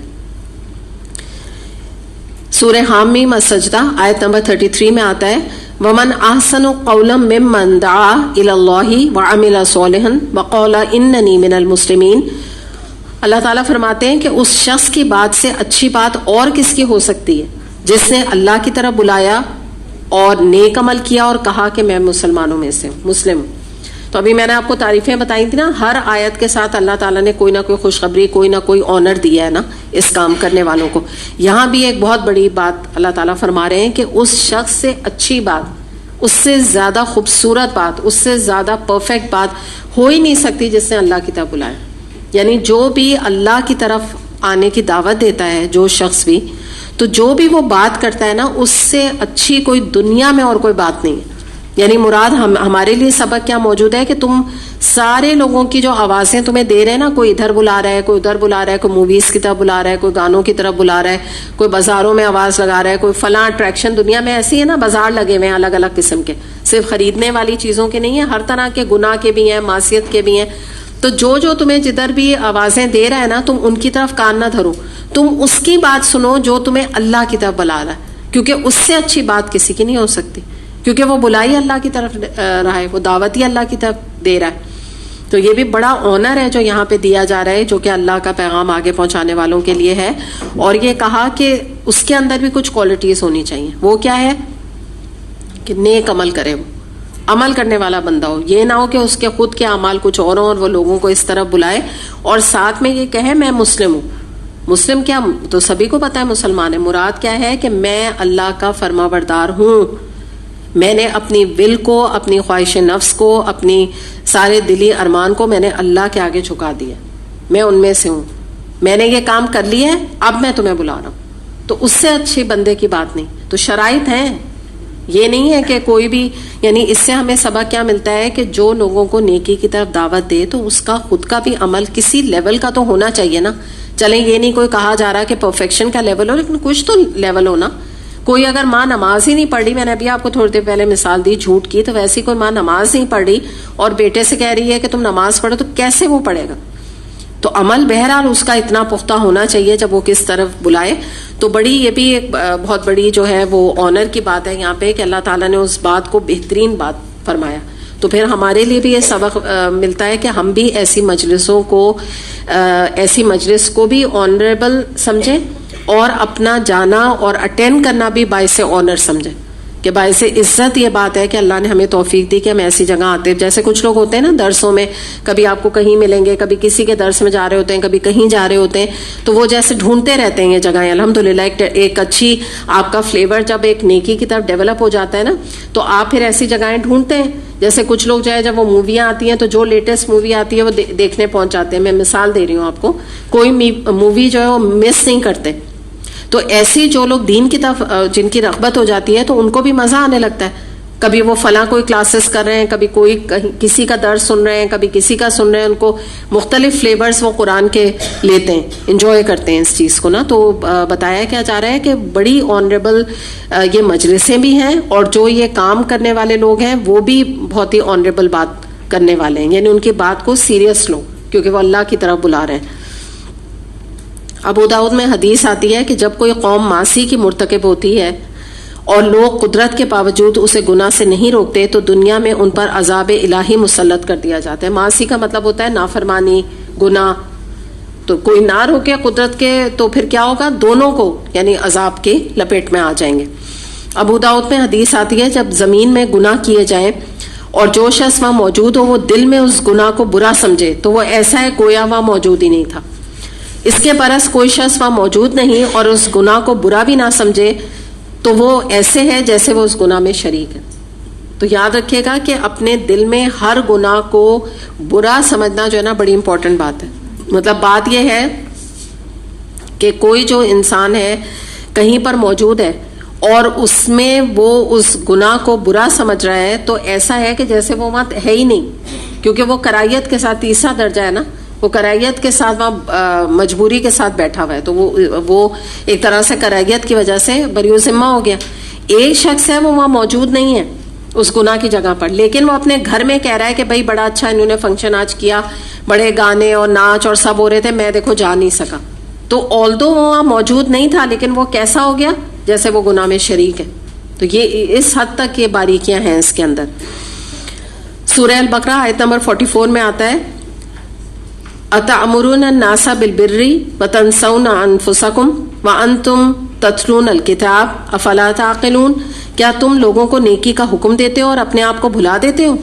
سورہ حامیم السجدہ آیت نمبر 33 میں آتا ہے, ومن احسن قولا ممن دعا الی اللہ وعمل صالحا وقال اننی من المسلمین. اللہ تعالیٰ فرماتے ہیں کہ اس شخص کی بات سے اچھی بات اور کس کی ہو سکتی ہے جس نے اللہ کی طرف بلایا اور نیک عمل کیا اور کہا کہ میں مسلمانوں میں سے مسلم ہوں. تو ابھی میں نے آپ کو تعریفیں بتائی تھی نا, ہر آیت کے ساتھ اللہ تعالیٰ نے کوئی نہ کوئی خوشخبری, کوئی نہ کوئی آنر دیا ہے نا اس کام کرنے والوں کو. یہاں بھی ایک بہت بڑی بات اللہ تعالیٰ فرما رہے ہیں کہ اس شخص سے اچھی بات, اس سے زیادہ خوبصورت بات, اس سے زیادہ پرفیکٹ بات ہو ہی نہیں سکتی جس نے اللہ کی طرف بلایا. یعنی جو بھی اللہ کی طرف آنے کی دعوت دیتا ہے جو شخص بھی, تو جو بھی وہ بات کرتا ہے نا اس سے اچھی کوئی دنیا میں اور کوئی بات نہیں ہے. یعنی مراد ہمارے لیے سبق کیا موجود ہے کہ تم سارے لوگوں کی جو آوازیں تمہیں دے رہے ہیں نا, کوئی ادھر بلا رہا ہے, کوئی ادھر بلا رہا ہے, کوئی موویز کی طرف بلا رہا ہے, کوئی گانوں کی طرف بلا رہا ہے, کوئی بازاروں میں آواز لگا رہا ہے, کوئی فلاں اٹریکشن. دنیا میں ایسی ہے نا, بازار لگے ہوئے ہیں الگ الگ قسم کے, صرف خریدنے والی چیزوں کے نہیں ہیں, ہر طرح کے گناہ کے بھی ہیں, معصیت کے بھی ہیں. تو جو تمہیں جدھر بھی آوازیں دے رہا ہے نا, تم ان کی طرف کان نہ دھرو, تم اس کی بات سنو جو تمہیں اللہ کی طرف بلا رہا ہے, کیونکہ اس سے اچھی بات کسی کی نہیں ہو سکتی, کیونکہ وہ بلائی اللہ کی طرف رہا ہے, وہ دعوت ہی اللہ کی طرف دے رہا ہے. تو یہ بھی بڑا آنر ہے جو یہاں پہ دیا جا رہا ہے, جو کہ اللہ کا پیغام آگے پہنچانے والوں کے لیے ہے. اور یہ کہا کہ اس کے اندر بھی کچھ کوالٹیز ہونی چاہیے. وہ کیا ہے کہ نیک عمل کرے, وہ عمل کرنے والا بندہ ہو. یہ نہ ہو کہ اس کے خود کے اعمال کچھ اور ہوں اور وہ لوگوں کو اس طرف بلائے اور ساتھ میں یہ کہے میں مسلم ہوں. مسلم کیا, تو سبھی کو پتا ہے مسلمان ہے. مراد کیا ہے کہ میں اللہ کا فرما بردار ہوں, میں نے اپنی ول کو, اپنی خواہش نفس کو, اپنی سارے دلی ارمان کو میں نے اللہ کے آگے جھکا دیا, میں ان میں سے ہوں, میں نے یہ کام کر لیا ہے, اب میں تمہیں بلا رہا ہوں. تو اس سے اچھی بندے کی بات نہیں. تو شرائط ہیں, یہ نہیں ہے کہ کوئی بھی, یعنی اس سے ہمیں سبق کیا ملتا ہے کہ جو لوگوں کو نیکی کی طرف دعوت دے تو اس کا خود کا بھی عمل کسی لیول کا تو ہونا چاہیے نا. چلیں یہ نہیں کوئی کہا جا رہا کہ پرفیکشن کا لیول ہو, لیکن کچھ تو لیول ہو نا. کوئی اگر ماں نماز ہی نہیں پڑھ رہی, میں نے ابھی آپ کو تھوڑی دیر پہلے مثال دی جھوٹ کی, تو ویسی کوئی ماں نماز نہیں پڑھ رہی اور بیٹے سے کہہ رہی ہے کہ تم نماز پڑھو, تو کیسے وہ پڑھے گا؟ تو عمل بہرحال اس کا اتنا پختہ ہونا چاہیے جب وہ کس طرف بلائے. تو بڑی یہ بھی ایک بہت بڑی جو ہے وہ آنر کی بات ہے یہاں پہ کہ اللہ تعالیٰ نے اس بات کو بہترین بات فرمایا. تو پھر ہمارے لیے بھی یہ سبق ملتا ہے کہ ہم بھی ایسی مجلسوں کو, ایسی مجلس کو بھی آنریبل سمجھیں اور اپنا جانا اور اٹینڈ کرنا بھی باعث آنر سمجھیں کہ باعث عزت یہ بات ہے کہ اللہ نے ہمیں توفیق دی کہ ہم ایسی جگہ آتے ہیں. جیسے کچھ لوگ ہوتے ہیں نا درسوں میں, کبھی آپ کو کہیں ملیں گے, کبھی کسی کے درس میں جا رہے ہوتے ہیں, کبھی کہیں جا رہے ہوتے ہیں, تو وہ جیسے ڈھونڈتے رہتے ہیں یہ جگہیں. الحمدللہ ایک اچھی آپ کا فلیور جب ایک نیکی کی طرف ڈیولپ ہو جاتا ہے نا, تو آپ پھر ایسی جگہیں ڈھونڈتے ہیں. جیسے کچھ لوگ جو ہے جب وہ موویاں آتی ہیں تو جو لیٹسٹ مووی آتی ہے وہ دیکھنے پہنچ جاتے ہیں. میں مثال دے رہی ہوں آپ کو, کوئی مووی جو ہے وہ مس نہیں کرتے. تو ایسی جو لوگ دین کی طرف جن کی رغبت ہو جاتی ہے تو ان کو بھی مزہ آنے لگتا ہے. کبھی وہ فلاں کوئی کلاسز کر رہے ہیں, کبھی کوئی کسی کا درس سن رہے ہیں, کبھی کسی کا سن رہے ہیں, ان کو مختلف فلیورز وہ قرآن کے لیتے ہیں, انجوائے کرتے ہیں اس چیز کو نا. تو بتایا کیا جا رہا ہے کہ بڑی آنریبل یہ مجلسیں بھی ہیں, اور جو یہ کام کرنے والے لوگ ہیں وہ بھی بہت ہی آنریبل بات کرنے والے ہیں. یعنی ان کی بات کو سیریس لو کیونکہ وہ اللہ کی طرف بلا رہے ہیں. ابو داؤد میں حدیث آتی ہے کہ جب کوئی قوم معاصی کی مرتکب ہوتی ہے اور لوگ قدرت کے باوجود اسے گناہ سے نہیں روکتے تو دنیا میں ان پر عذاب الہی مسلط کر دیا جاتا ہے. معاصی کا مطلب ہوتا ہے نافرمانی, گناہ. تو کوئی نہ روکے قدرت کے تو پھر کیا ہوگا, دونوں کو یعنی عذاب کے لپیٹ میں آ جائیں گے. ابو داؤد میں حدیث آتی ہے جب زمین میں گناہ کیے جائیں اور جو شخص وہاں موجود ہو وہ دل میں اس گناہ کو برا سمجھے تو وہ ایسا ہے گویا وہاں موجود ہی نہیں تھا. اس کے برعکس کوئی شخص وہاں موجود نہیں اور اس گناہ کو برا بھی نہ سمجھے تو وہ ایسے ہے جیسے وہ اس گناہ میں شریک ہے. تو یاد رکھیے گا کہ اپنے دل میں ہر گناہ کو برا سمجھنا جو ہے نا بڑی امپورٹنٹ بات ہے. مطلب بات یہ ہے کہ کوئی جو انسان ہے کہیں پر موجود ہے اور اس میں وہ اس گناہ کو برا سمجھ رہا ہے تو ایسا ہے کہ جیسے وہ وہاں ہے ہی نہیں, کیونکہ وہ کرائیت کے ساتھ, تیسرا درجہ ہے نا, وہ کرائیت کے ساتھ وہاں مجبوری کے ساتھ بیٹھا ہوا ہے, تو وہ ایک طرح سے کرائیت کی وجہ سے بری ذمہ ہو گیا. ایک شخص ہے وہ وہاں موجود نہیں ہے اس گناہ کی جگہ پر, لیکن وہ اپنے گھر میں کہہ رہا ہے کہ بھائی بڑا اچھا انہوں نے فنکشن آج کیا, بڑے گانے اور ناچ اور سب ہو رہے تھے, میں دیکھو جا نہیں سکا. تو آلدو وہ وہاں موجود نہیں تھا لیکن وہ کیسا ہو گیا جیسے وہ گناہ میں شریک ہے. تو یہ اس حد تک یہ باریکیاں ہیں اس کے اندر. سورہ البقرہ آیت نمبر 44 میں آتا ہے اتأمرون الناس بالبر وتنسون انفسکم وانتم تتلون الکتاب افلا تعقلون, کیا تم لوگوں کو نیکی کا حکم دیتے ہو اور اپنے آپ کو بھلا دیتے ہو,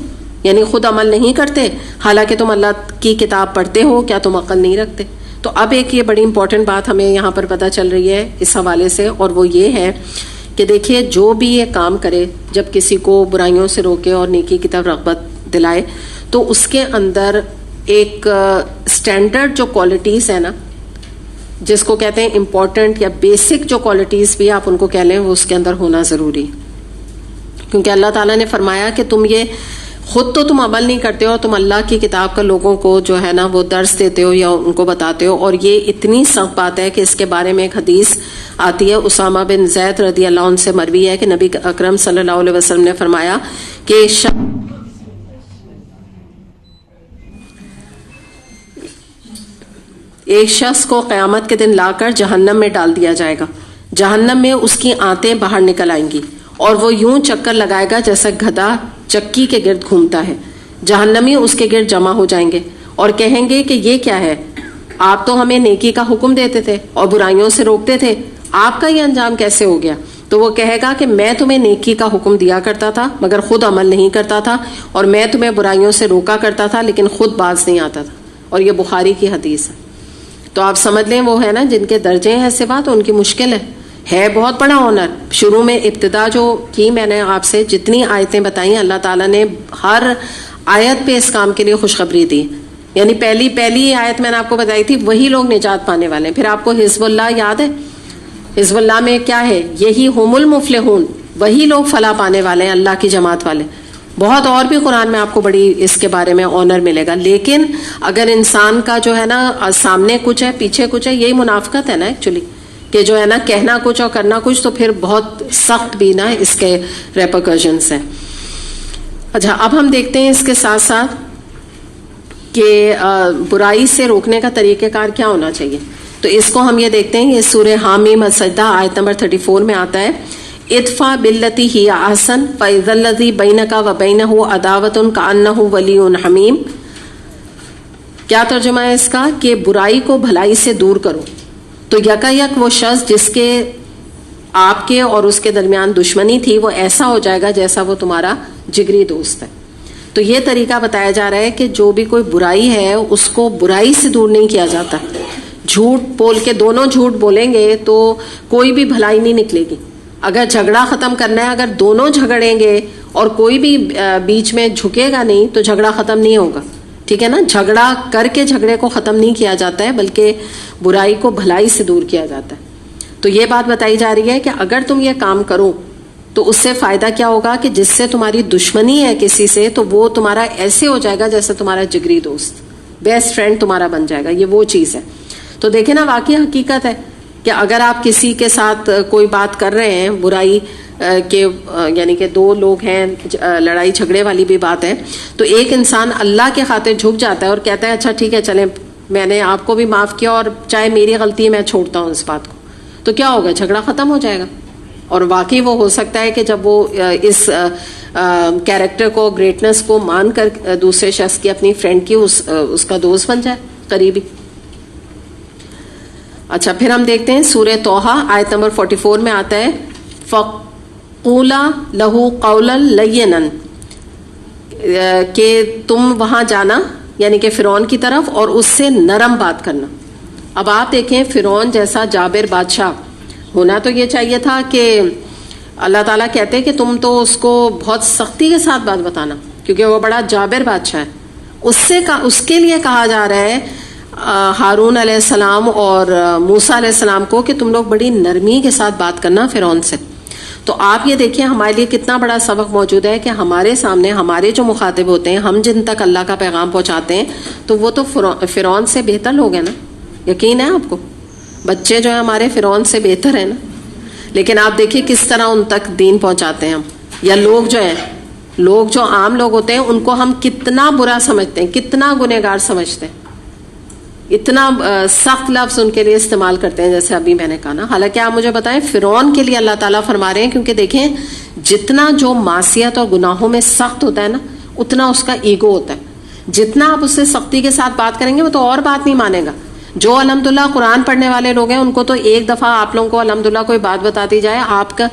یعنی خود عمل نہیں کرتے حالانکہ تم اللہ کی کتاب پڑھتے ہو, کیا تم عقل نہیں رکھتے. تو اب ایک یہ بڑی امپورٹنٹ بات ہمیں یہاں پر پتہ چل رہی ہے اس حوالے سے, اور وہ یہ ہے کہ دیکھیے جو بھی یہ کام کرے, جب کسی کو برائیوں سے روکے اور نیکی کی طرف رغبت دلائے تو اس کے اندر ایک اسٹینڈرڈ جو کوالٹیز ہے نا, جس کو کہتے ہیں امپورٹنٹ یا بیسک جو کوالٹیز بھی آپ ان کو کہہ لیں, وہ اس کے اندر ہونا ضروری. کیونکہ اللہ تعالیٰ نے فرمایا کہ تم یہ خود تو تم عمل نہیں کرتے ہو, تم اللہ کی کتاب کا لوگوں کو جو ہے نا وہ درس دیتے ہو یا ان کو بتاتے ہو. اور یہ اتنی سخت بات ہے کہ اس کے بارے میں ایک حدیث آتی ہے, اسامہ بن زید رضی اللہ عنہ سے مروی ہے کہ نبی اکرم صلی اللہ علیہ وسلم نے فرمایا کہ ایک شخص کو قیامت کے دن لا کر جہنم میں ڈال دیا جائے گا. جہنم میں اس کی آنتیں باہر نکل آئیں گی اور وہ یوں چکر لگائے گا جیسا گدھا چکی کے گرد گھومتا ہے. جہنمی اس کے گرد جمع ہو جائیں گے اور کہیں گے کہ یہ کیا ہے, آپ تو ہمیں نیکی کا حکم دیتے تھے اور برائیوں سے روکتے تھے, آپ کا یہ انجام کیسے ہو گیا؟ تو وہ کہے گا کہ میں تمہیں نیکی کا حکم دیا کرتا تھا مگر خود عمل نہیں کرتا تھا, اور میں تمہیں برائیوں سے روکا کرتا تھا لیکن خود باز نہیں آتا تھا. اور یہ بخاری کی حدیث ہے. تو آپ سمجھ لیں وہ ہے نا جن کے درجے ہیں سوا, تو ان کی مشکل ہے بہت بڑا آنر. شروع میں ابتدا جو کی میں نے آپ سے جتنی آیتیں بتائیں, اللہ تعالیٰ نے ہر آیت پہ اس کام کے لیے خوشخبری دی. یعنی پہلی آیت میں نے آپ کو بتائی تھی وہی لوگ نجات پانے والے ہیں. پھر آپ کو حزب اللہ یاد ہے, حزب اللہ میں کیا ہے, یہی ہم المفلحون, وہی لوگ فلاح پانے والے ہیں, اللہ کی جماعت والے. بہت اور بھی قرآن میں آپ کو بڑی اس کے بارے میں آنر ملے گا. لیکن اگر انسان کا جو ہے نا سامنے کچھ ہے پیچھے کچھ ہے, یہی منافقت ہے نا ایکچولی, کہ جو ہے نا کہنا کچھ اور کرنا کچھ, تو پھر بہت سخت بھی نا اس کے ریپرکشنز ہیں. اچھا, اب ہم دیکھتے ہیں اس کے ساتھ ساتھ کہ برائی سے روکنے کا طریقہ کار کیا ہونا چاہیے. تو اس کو ہم یہ دیکھتے ہیں, یہ سورہ حامیم السجدہ آیت نمبر 34 میں آتا ہے ادفع باللتی ہی احسن فاذا الذی بینک و بینہ عداوۃ کأنہ ولی حمیم. کیا ترجمہ ہے اس کا, کہ برائی کو بھلائی سے دور کرو تو یکایک وہ شخص جس کے آپ کے اور اس کے درمیان دشمنی تھی وہ ایسا ہو جائے گا جیسا وہ تمہارا جگری دوست ہے. تو یہ طریقہ بتایا جا رہا ہے کہ جو بھی کوئی برائی ہے اس کو برائی سے دور نہیں کیا جاتا. جھوٹ بول کے دونوں جھوٹ بولیں گے تو کوئی بھی بھلائی نہیں نکلے گی. اگر جھگڑا ختم کرنا ہے, اگر دونوں جھگڑیں گے اور کوئی بھی بیچ میں جھکے گا نہیں تو جھگڑا ختم نہیں ہوگا. ٹھیک ہے نا, جھگڑا کر کے جھگڑے کو ختم نہیں کیا جاتا ہے بلکہ برائی کو بھلائی سے دور کیا جاتا ہے. تو یہ بات بتائی جا رہی ہے کہ اگر تم یہ کام کرو تو اس سے فائدہ کیا ہوگا کہ جس سے تمہاری دشمنی ہے کسی سے تو وہ تمہارا ایسے ہو جائے گا جیسے تمہارا جگری دوست, بیسٹ فرینڈ تمہارا بن جائے گا. یہ وہ چیز ہے. تو دیکھیں نا, واقعی حقیقت ہے کہ اگر آپ کسی کے ساتھ کوئی بات کر رہے ہیں برائی کے, یعنی کہ دو لوگ ہیں, لڑائی جھگڑے والی بھی بات ہے, تو ایک انسان اللہ کے خاطر جھک جاتا ہے اور کہتا ہے اچھا ٹھیک ہے چلیں میں نے آپ کو بھی معاف کیا اور چاہے میری غلطی ہے میں چھوڑتا ہوں اس بات کو, تو کیا ہوگا, جھگڑا ختم ہو جائے گا. اور واقعی وہ ہو سکتا ہے کہ جب وہ اس کیریکٹر کو, گریٹنس کو مان کر دوسرے شخص کی, اپنی فرینڈ کی اس کا دوست بن جائے, قریبی. اچھا پھر ہم دیکھتے ہیں سورہ توحہ آیت نمبر 44 میں آتا ہے فَقُولَا لَهُ قَوْلًا لَيِّنًا، کہ تم وہاں جانا یعنی کہ فرعون کی طرف اور اس سے نرم بات کرنا. اب آپ دیکھیں فرعون جیسا جابر بادشاہ ہونا تو یہ چاہیے تھا کہ اللہ تعالیٰ کہتے کہ تم تو اس کو بہت سختی کے ساتھ بات بتانا کیونکہ وہ بڑا جابر بادشاہ ہے. اس کے لیے کہا جا رہا ہے ہارون علیہ السلام اور موسیٰ علیہ السلام کو کہ تم لوگ بڑی نرمی کے ساتھ بات کرنا فرعون سے. تو آپ یہ دیکھیں ہمارے لیے کتنا بڑا سبق موجود ہے کہ ہمارے سامنے ہمارے جو مخاطب ہوتے ہیں، ہم جن تک اللہ کا پیغام پہنچاتے ہیں، تو وہ تو فرعون سے بہتر لوگ ہیں نا. یقین ہے آپ کو بچے جو ہیں ہمارے فرعون سے بہتر ہیں نا. لیکن آپ دیکھیے کس طرح ان تک دین پہنچاتے ہیں ہم. یا لوگ جو عام لوگ ہوتے ہیں ان کو ہم کتنا برا سمجھتے ہیں، کتنا گنہگار سمجھتے ہیں، اتنا سخت لفظ ان کے لیے استعمال کرتے ہیں جیسے ابھی میں نے کہا نا. حالانکہ آپ مجھے بتائیں فرعون کے لیے اللہ تعالیٰ فرما رہے ہیں کیونکہ دیکھیں جتنا جو معصیت اور گناہوں میں سخت ہوتا ہے نا اتنا اس کا ایگو ہوتا ہے. جتنا آپ اس سے سختی کے ساتھ بات کریں گے وہ تو اور بات نہیں مانے گا. جو الحمدللہ قرآن پڑھنے والے لوگ ہیں ان کو تو ایک دفعہ آپ لوگوں کو الحمدللہ کوئی بات بتاتی جائے آپ کا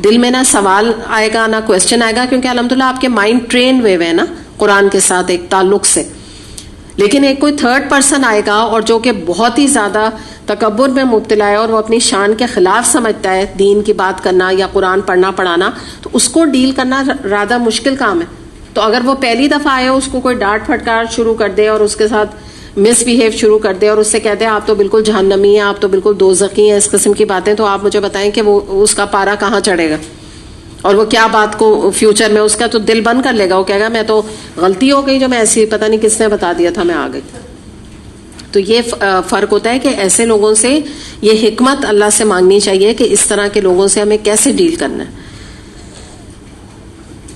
دل میں نہ سوال آئے گا نہ کوشچن آئے گا کیونکہ الحمدللہ آپ کے مائنڈ ٹرین ہوئے ہیں نا قرآن کے ساتھ ایک تعلق سے. لیکن ایک کوئی تھرڈ پرسن آئے گا اور جو کہ بہت ہی زیادہ تکبر میں مبتلا ہے اور وہ اپنی شان کے خلاف سمجھتا ہے دین کی بات کرنا یا قرآن پڑھنا پڑھانا، تو اس کو ڈیل کرنا زیادہ مشکل کام ہے. تو اگر وہ پہلی دفعہ آئے اس کو کوئی ڈانٹ پھٹکار شروع کر دے اور اس کے ساتھ مس بیہیو شروع کر دے اور اس سے کہتے ہیں آپ تو بالکل جہنمی ہیں، آپ تو بالکل دوزخی ہیں، اس قسم کی باتیں، تو آپ مجھے بتائیں کہ وہ اس کا پارا کہاں چڑھے گا اور وہ کیا بات کو فیوچر میں اس کا تو دل بند کر لے گا. وہ کہے گا میں تو غلطی ہو گئی جو میں ایسی پتہ نہیں کس نے بتا دیا تھا میں آ گئی. تو یہ فرق ہوتا ہے کہ ایسے لوگوں سے یہ حکمت اللہ سے مانگنی چاہیے کہ اس طرح کے لوگوں سے ہمیں کیسے ڈیل کرنا ہے.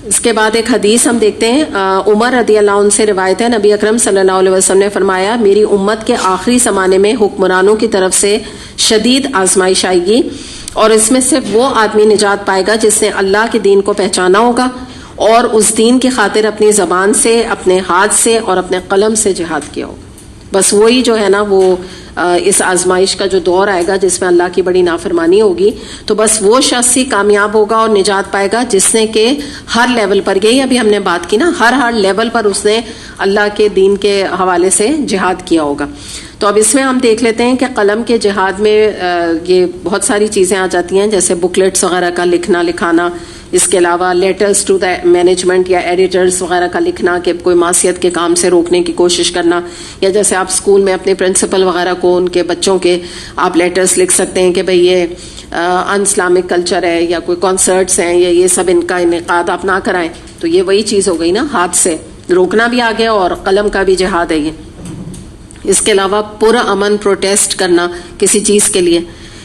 اس کے بعد ایک حدیث ہم دیکھتے ہیں عمر رضی اللہ عنہ سے روایت ہے نبی اکرم صلی اللہ علیہ وسلم نے فرمایا میری امت کے آخری زمانے میں حکمرانوں کی طرف سے شدید آزمائش آئے گی اور اس میں صرف وہ آدمی نجات پائے گا جس نے اللہ کے دین کو پہچانا ہوگا اور اس دین کی خاطر اپنی زبان سے، اپنے ہاتھ سے اور اپنے قلم سے جہاد کیا ہوگا. بس وہی جو ہے نا وہ اس آزمائش کا جو دور آئے گا جس میں اللہ کی بڑی نافرمانی ہوگی تو بس وہ شخص ہی کامیاب ہوگا اور نجات پائے گا جس نے کہ ہر لیول پر، یہی ابھی ہم نے بات کی نا، ہر لیول پر اس نے اللہ کے دین کے حوالے سے جہاد کیا ہوگا. تو اب اس میں ہم دیکھ لیتے ہیں کہ قلم کے جہاد میں یہ بہت ساری چیزیں آ جاتی ہیں جیسے بکلیٹس وغیرہ کا لکھنا لکھانا، اس کے علاوہ لیٹرز ٹو دا مینجمنٹ یا ایڈیٹرز وغیرہ کا لکھنا کہ کوئی معصیت کے کام سے روکنے کی کوشش کرنا، یا جیسے آپ اسکول میں اپنے پرنسپل وغیرہ کو ان کے بچوں کے آپ لیٹرز لکھ سکتے ہیں کہ بھئی یہ ان اسلامک کلچر ہے یا کوئی کانسرٹس ہیں یا یہ سب ان کا انعقاد آپ نہ کرائیں. تو یہ وہی چیز ہو گئی نا، ہاتھ سے روکنا بھی آ گیا اور قلم کا بھی جہاد ہے یہ. اس کے علاوہ پرامن پروٹیسٹ کرنا کسی چیز کے لیے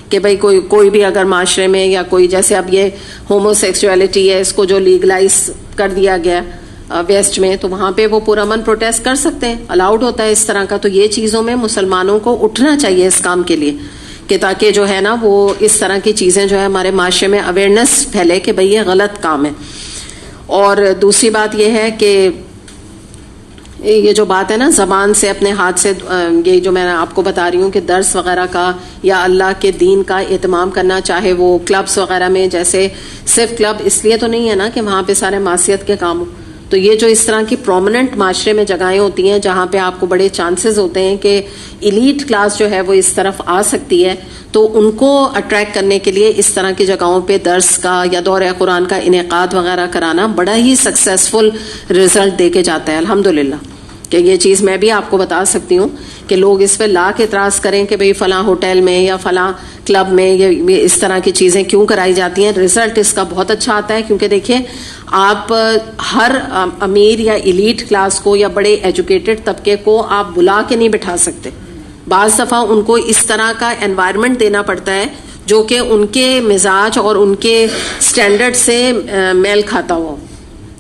کہ بھئی کوئی بھی اگر معاشرے میں یا کوئی جیسے اب یہ ہومو سیکسولیٹی ہے اس کو جو لیگلائز کر دیا گیا ویسٹ میں تو وہاں پہ وہ پرامن پروٹیسٹ کر سکتے ہیں، الاؤڈ ہوتا ہے اس طرح کا. تو یہ چیزوں میں مسلمانوں کو اٹھنا چاہیے اس کام کے لیے کہ تاکہ جو ہے نا وہ اس طرح کی چیزیں جو ہے ہمارے معاشرے میں اویئرنیس پھیلے کہ بھئی یہ غلط کام ہے. اور دوسری بات یہ ہے کہ یہ جو بات ہے نا زبان سے اپنے ہاتھ سے، یہ جو میں آپ کو بتا رہی ہوں کہ درس وغیرہ کا یا اللہ کے دین کا اہتمام کرنا، چاہے وہ کلبس وغیرہ میں، جیسے صرف کلب اس لیے تو نہیں ہے نا کہ وہاں پہ سارے معصیت کے کام ہوں. تو یہ جو اس طرح کی پرومیننٹ معاشرے میں جگہیں ہوتی ہیں جہاں پہ آپ کو بڑے چانسز ہوتے ہیں کہ ایلیٹ کلاس جو ہے وہ اس طرف آ سکتی ہے، تو ان کو اٹریکٹ کرنے کے لیے اس طرح کی جگہوں پہ درس کا یا دورہ قرآن کا انعقاد وغیرہ کرانا بڑا ہی سکسیسفل رزلٹ دے کے جاتا ہے الحمدللہ. کہ یہ چیز میں بھی آپ کو بتا سکتی ہوں کہ لوگ اس پہ لاکھ اعتراض کریں کہ بھئی فلاں ہوٹل میں یا فلاں کلب میں یہ اس طرح کی چیزیں کیوں کرائی جاتی ہیں. رزلٹ اس کا بہت اچھا آتا ہے کیونکہ دیکھیے آپ ہر امیر یا ایلیٹ کلاس کو یا بڑے ایجوکیٹڈ طبقے کو آپ بلا کے نہیں بٹھا سکتے. بعض دفعہ ان کو اس طرح کا انوائرمنٹ دینا پڑتا ہے جو کہ ان کے مزاج اور ان کے سٹینڈرڈ سے میل کھاتا ہو،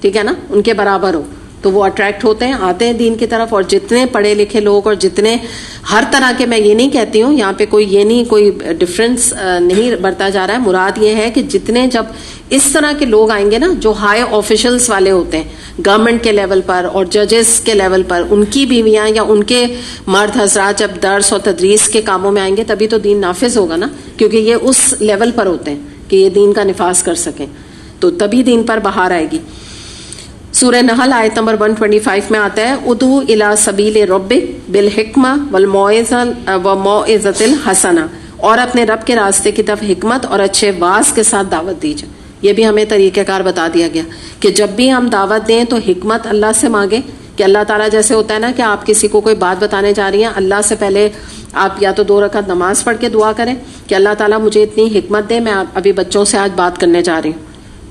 ٹھیک ہے نا، ان کے برابر ہو. تو وہ اٹریکٹ ہوتے ہیں, آتے ہیں دین کی طرف. اور جتنے پڑھے لکھے لوگ اور جتنے ہر طرح کے, میں یہ نہیں کہتی ہوں یہاں پہ کوئی ڈفرینس نہیں برتا جا رہا ہے, مراد یہ ہے کہ جتنے جب اس طرح کے لوگ آئیں گے نا جو ہائی آفیشلس والے ہوتے ہیں گورنمنٹ کے لیول پر اور ججز کے لیول پر, ان کی بیویاں یا ان کے مرد حضرات جب درس اور تدریس کے کاموں میں آئیں گے تبھی تو دین نافذ ہوگا نا, کیونکہ یہ اس لیول پر ہوتے ہیں کہ یہ دین کا نفاذ کر سکیں, تو تبھی دین پر بہار آئے گی. سورہ نحل آیت نمبر 125 میں آتا ہے ادعو الی سبیل ربک بالحکمہ والموعظۃ الحسنہ, اور اپنے رب کے راستے کی طرف حکمت اور اچھے واعظ کے ساتھ دعوت دیجیے. یہ بھی ہمیں طریقہ کار بتا دیا گیا کہ جب بھی ہم دعوت دیں تو حکمت اللہ سے مانگیں, کہ اللہ تعالیٰ جیسے ہوتا ہے نا کہ آپ کسی کو کوئی بات بتانے جا رہی ہیں, اللہ سے پہلے آپ یا تو 2 رکعت نماز پڑھ کے دعا کریں کہ اللہ تعالیٰ مجھے اتنی حکمت دے, میں ابھی بچوں سے آج بات کرنے جا رہی ہوں,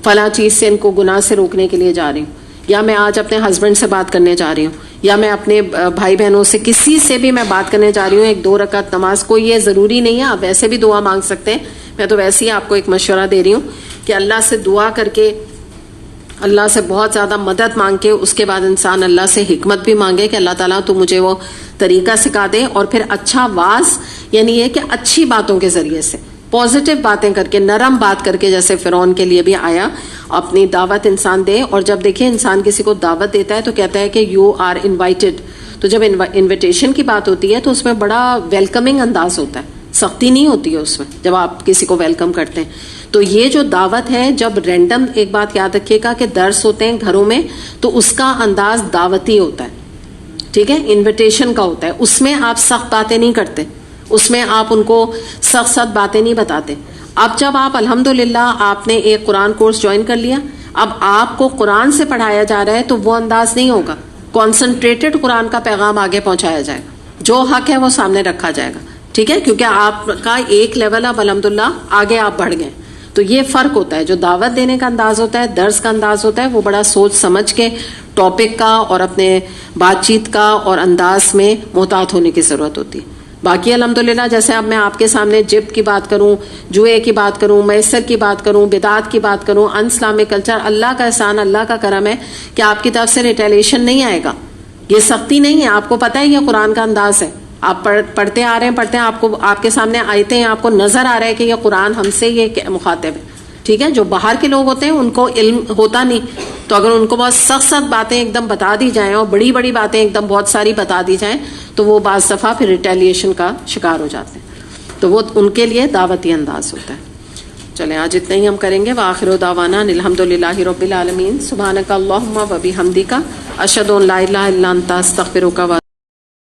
فلاں چیز سے ان کو گناہ سے روکنے کے لیے جا رہی ہوں, یا میں آج اپنے ہسبینڈ سے بات کرنے جا رہی ہوں, یا میں اپنے بھائی بہنوں سے کسی سے بھی میں بات کرنے جا رہی ہوں, 1-2 رکعت نماز. کوئی یہ ضروری نہیں ہے, آپ ویسے بھی دعا مانگ سکتے ہیں. میں تو ویسے ہی آپ کو ایک مشورہ دے رہی ہوں کہ اللہ سے دعا کر کے, اللہ سے بہت زیادہ مدد مانگ کے اس کے بعد انسان اللہ سے حکمت بھی مانگے کہ اللہ تعالیٰ تو مجھے وہ طریقہ سکھا دے, اور پھر اچھا واعظ یعنی یہ کہ اچھی باتوں کے ذریعے سے پازیٹیو باتیں کر کے, نرم بات کر کے, جیسے فرعون کے لیے بھی آیا, اپنی دعوت انسان دے. اور جب دیکھیں انسان کسی کو دعوت دیتا ہے تو کہتا ہے کہ یو آر انوائٹیڈ, تو جب انویٹیشن کی بات ہوتی ہے تو اس میں بڑا ویلکمنگ انداز ہوتا ہے, سختی نہیں ہوتی ہے اس میں جب آپ کسی کو ویلکم کرتے ہیں. تو یہ جو دعوت ہے, جب رینڈم, ایک بات یاد رکھیے گا کہ درس ہوتے ہیں گھروں میں تو اس کا انداز دعوتی ہوتا ہے, ٹھیک ہے, انویٹیشن کا ہوتا ہے, اس میں آپ سخت باتیں نہیں کرتے, اس میں آپ ان کو سخت باتیں نہیں بتاتے. اب جب آپ الحمدللہ آپ نے ایک قرآن کورس جوائن کر لیا, اب آپ کو قرآن سے پڑھایا جا رہا ہے تو وہ انداز نہیں ہوگا, کانسنٹریٹڈ قرآن کا پیغام آگے پہنچایا جائے گا, جو حق ہے وہ سامنے رکھا جائے گا, ٹھیک ہے, کیونکہ آپ کا ایک لیول اب الحمدللہ آگے آپ بڑھ گئے. تو یہ فرق ہوتا ہے, جو دعوت دینے کا انداز ہوتا ہے, درس کا انداز ہوتا ہے, وہ بڑا سوچ سمجھ کے ٹاپک کا اور اپنے بات چیت کا اور انداز میں محتاط ہونے کی ضرورت ہوتی ہے. باقی الحمدللہ جیسے اب میں آپ کے سامنے جب کی بات کروں, جوئے کی بات کروں, میسر کی بات کروں, بدعات کی بات کروں, ان اسلامک کلچر, اللہ کا احسان, اللہ کا کرم ہے کہ آپ کی طرف سے ریٹیلیشن نہیں آئے گا, یہ سختی نہیں ہے. آپ کو پتہ ہے یہ قرآن کا انداز ہے, آپ پڑھتے آ رہے ہیں, آپ کو آپ کے سامنے آیتیں ہیں, آپ کو نظر آ رہا ہے کہ یہ قرآن ہم سے یہ مخاطب ہے, ٹھیک ہے. جو باہر کے لوگ ہوتے ہیں ان کو علم ہوتا نہیں, تو اگر ان کو بہت سخت باتیں ایک دم بتا دی جائیں اور بڑی بڑی باتیں ایک دم بہت ساری بتا دی جائیں تو وہ بعض دفعہ پھر ریٹیلیشن کا شکار ہو جاتے ہیں. تو وہ ان کے لیے دعوتی انداز ہوتا ہے. چلیں آج اتنا ہی ہم کریں گے. وآخر دعوانا الحمدللہ رب العالمین. سبحانک اللہم و بحمدک اشہد ان لا الہ الا انت استغفرک.